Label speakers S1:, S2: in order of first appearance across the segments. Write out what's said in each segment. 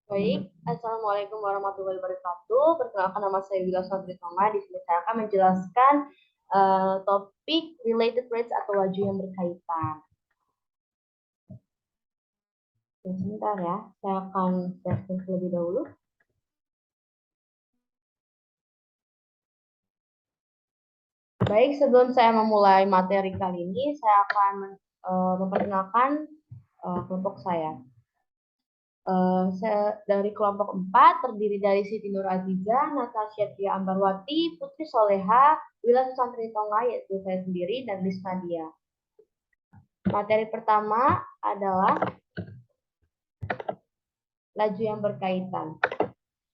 S1: Baik, Assalamualaikum warahmatullahi wabarakatuh. Perkenalkan nama saya Wila Sandritoma. Di sini saya akan menjelaskan topik related rates atau laju yang berkaitan. Sebentar ya, saya akan sharing terlebih dahulu. Baik, sebelum saya memulai materi kali ini, saya akan memperkenalkan kelompok saya. Saya dari kelompok 4 terdiri dari Siti Nur Aziza, Natasha Tia Ambarwati, Putri Soleha, Wila Susantri Tonga, yaitu saya sendiri, dan Liz Nadia. Materi pertama adalah laju yang berkaitan.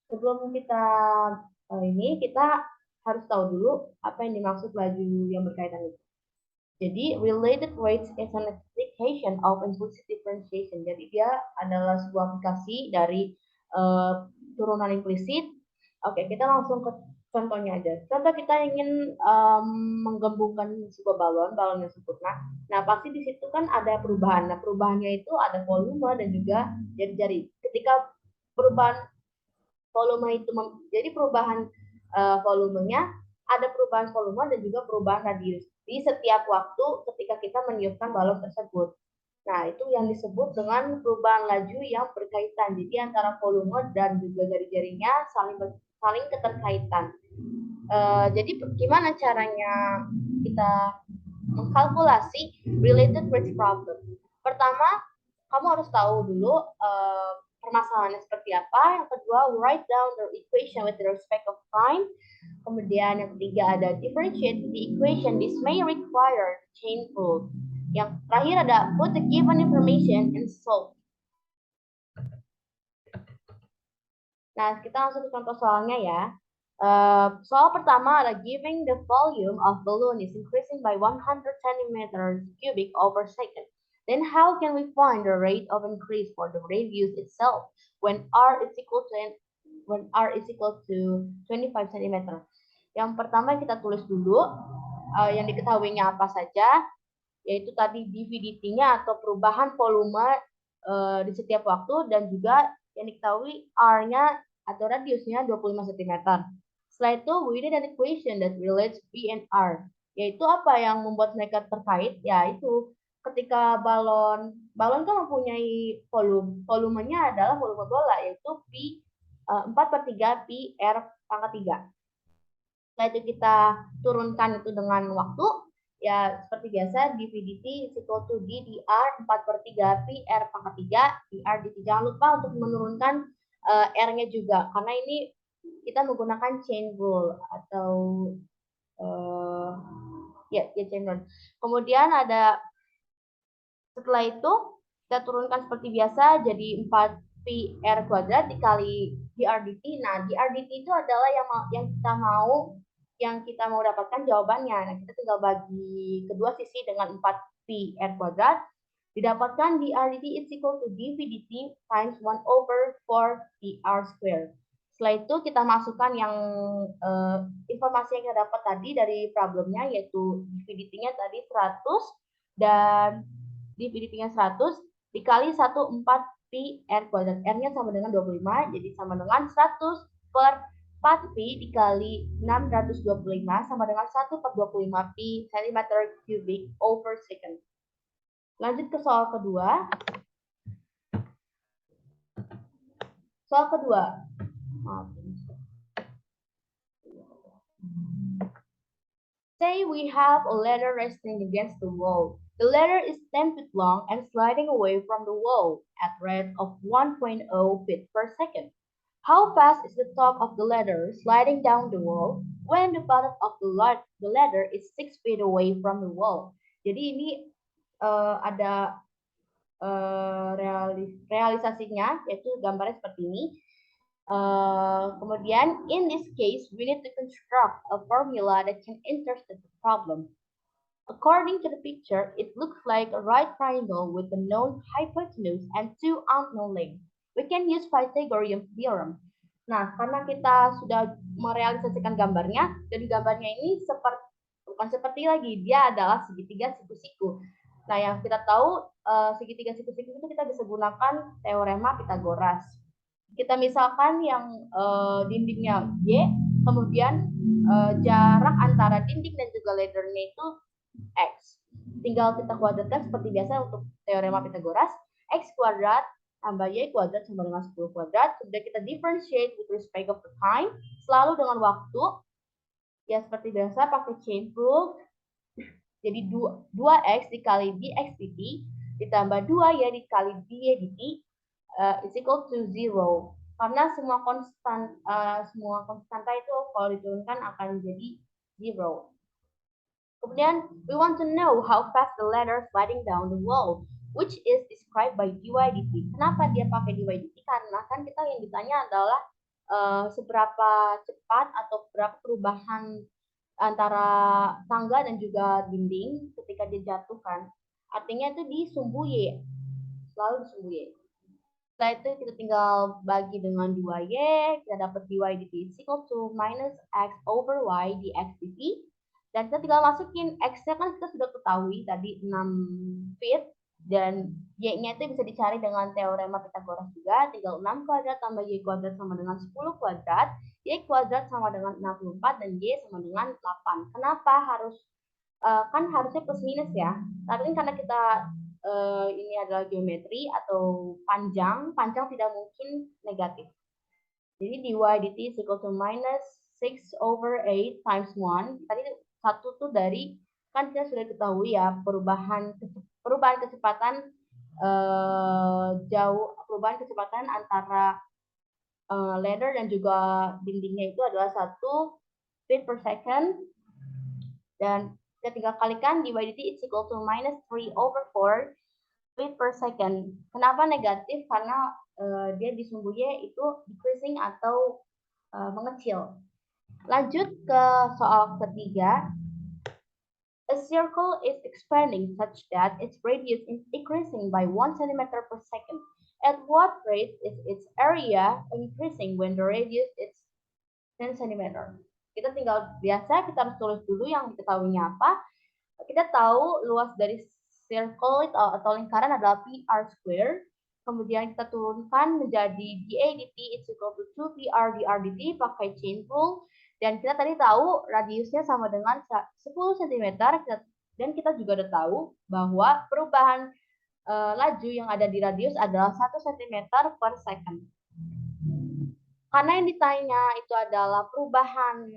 S1: Sebelum kita harus tahu dulu apa yang dimaksud laju yang berkaitan itu. Jadi, related rates is an application of implicit differentiation. Jadi, dia adalah sebuah aplikasi dari turunan implisit. Oke, kita langsung ke contohnya aja. Contoh kita ingin menggabungkan sebuah balon yang sempurna. Nah, pasti di situ kan ada perubahan. Nah, perubahannya itu ada volume dan juga jari-jari. Ketika perubahan volume itu jadi perubahan volumenya, ada perubahan volume dan juga perubahan radius di setiap waktu ketika kita meniupkan balon tersebut. Nah, itu yang disebut dengan perubahan laju yang berkaitan. Jadi antara volume dan juga jari-jarinya saling keterkaitan. Jadi gimana caranya kita mengkalkulasi related rate problem? Pertama, kamu harus tahu dulu permasalahannya seperti apa. Yang kedua, write down the equation with respect of time. Kemudian yang ketiga ada differentiate the equation. This may require chain rule. Yang terakhir ada put the given information and solve. Nah, kita langsung ke contoh soalnya ya. Soal pertama ada giving the volume of balloon is increasing by 100 centimeters cubic over second. Then how can we find the rate of increase for the radius itself when r is equal to 25 cm? Yang pertama kita tulis dulu yang diketahuinya apa saja, yaitu tadi dV/dt-nya atau perubahan volume di setiap waktu, dan juga yang diketahui R-nya atau radiusnya 25 cm. Setelah itu, we need an equation that relates V and R. Yaitu apa yang membuat mereka terkait? Yaitu ketika balon kan mempunyai volumenya adalah volume bola, yaitu P 4/3 Pi R pangkat 3. Setelah itu kita turunkan itu dengan waktu, ya seperti biasa dV/dt is equal to d dr 4/3 pi r pangkat 3 dr dt. Jangan lupa untuk menurunkan r-nya juga, karena ini kita menggunakan chain rule atau chain rule. Kemudian ada setelah itu kita turunkan seperti biasa jadi 4 pi r kuadrat dikali dr dt. Nah, dr dt itu adalah yang kita mau dapatkan jawabannya. Nah, kita tinggal bagi kedua sisi dengan 4 pi r kuadrat. Didapatkan dr dt is equal to dv dt times 1/4 dr square. Setelah itu kita masukkan yang informasi yang kita dapat tadi dari problemnya, yaitu dv dt-nya tadi 100 dan dv dt-nya 100 dikali 1/4 pi r kuadrat. R-nya sama dengan 25, jadi sama dengan 100 per 4 pi dikali 625 sama dengan 1/25 pi cm cubic over second. Lanjut ke soal kedua. Soal kedua. Say we have a ladder resting against the wall. The ladder is 10 feet long and sliding away from the wall at rate of 1.0 feet per second. How fast is the top of the ladder sliding down the wall when the bottom of the ladder is 6 feet away from the wall? Jadi ini ada realisasinya, yaitu gambarnya seperti ini. Kemudian, in this case, we need to construct a formula that can interpret the problem. According to the picture, it looks like a right triangle with a known hypotenuse and two unknown lengths. We can use Pythagorean theorem. Nah, karena kita sudah merealisasikan gambarnya, jadi gambarnya ini bukan seperti lagi, dia adalah segitiga siku-siku. Nah, yang kita tahu segitiga siku-siku itu kita bisa gunakan teorema Pythagoras. Kita misalkan yang dindingnya Y, kemudian jarak antara dinding dan juga laddernya itu X. Tinggal kita kuadratkan seperti biasa untuk teorema Pythagoras, X kuadrat tambah Y kuadrat sama dengan 10 kuadrat. Kemudian kita differentiate with respect of the time, selalu dengan waktu. Ya seperti biasa pakai chain rule. Jadi 2X dikali dx dt ditambah 2Y dikali dy dt is equal to 0. Karena semua konstanta itu kalau diturunkan akan jadi 0. Kemudian, we want to know how fast the ladder sliding down the wall, which is described by dy dt. Kenapa dia pakai dy dt? Karena kan kita yang ditanya adalah seberapa cepat atau berapa perubahan antara tangga dan juga dinding ketika dia jatuh kan. Artinya itu di sumbu Y, selalu di sumbu Y. Setelah itu kita tinggal bagi dengan 2Y, kita dapat dy dt is equal to minus x over y dx dt. Dan kita tinggal masukin x-nya kan kita sudah ketahui tadi 6 feet. Dan y-nya itu bisa dicari dengan teorema Pythagoras juga. Tinggal 6 kuadrat tambah y kuadrat sama dengan 10 kuadrat. Y kuadrat sama dengan 64 dan Y sama dengan 8. Kenapa harus kan harusnya plus minus ya. Tapi karena kita ini adalah geometri atau panjang tidak mungkin negatif. Jadi dy dt is equal to minus 6 over 8 times 1. Tadi satu tuh dari kan kita sudah ketahui ya perubahan kecepatan perubahan kecepatan antara ladder dan juga dindingnya itu adalah 1 feet per second, dan kita tinggal kalikan dy dt is equal to minus 3 over 4 feet per second. Kenapa negatif? Karena dia di sumbu Y itu decreasing atau mengecil. Lanjut ke soal ketiga. A circle is expanding such that its radius is increasing by 1 cm per second. At what rate is its area increasing when the radius is 10 cm? Kita tinggal biasa, kita harus tulis dulu yang diketahuinya apa. Kita tahu luas dari circle atau lingkaran adalah PR square. Kemudian kita turunkan menjadi dA dt is equal to 2 PR dr dt pakai chain rule. Dan kita tadi tahu radiusnya sama dengan 10 cm. Dan kita juga udah tahu bahwa perubahan laju yang ada di radius adalah 1 cm per second. Karena yang ditanya itu adalah perubahan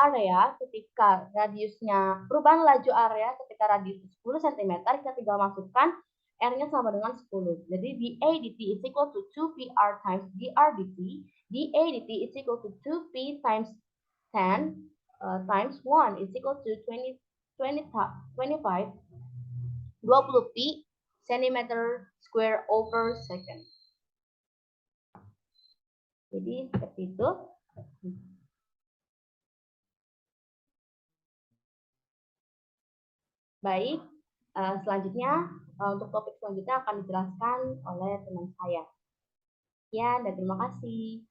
S1: area ketika radiusnya, perubahan laju area ketika radius 10 cm, kita tinggal masukkan R-nya sama dengan 10. Jadi dA dt is equal to 2PR times dr dt. dA dt is equal to 2P times 10 times 1 is equal to 20 P cm square over second. Jadi seperti itu. Baik, selanjutnya untuk topik selanjutnya akan dijelaskan oleh teman saya. Ya, dan terima kasih.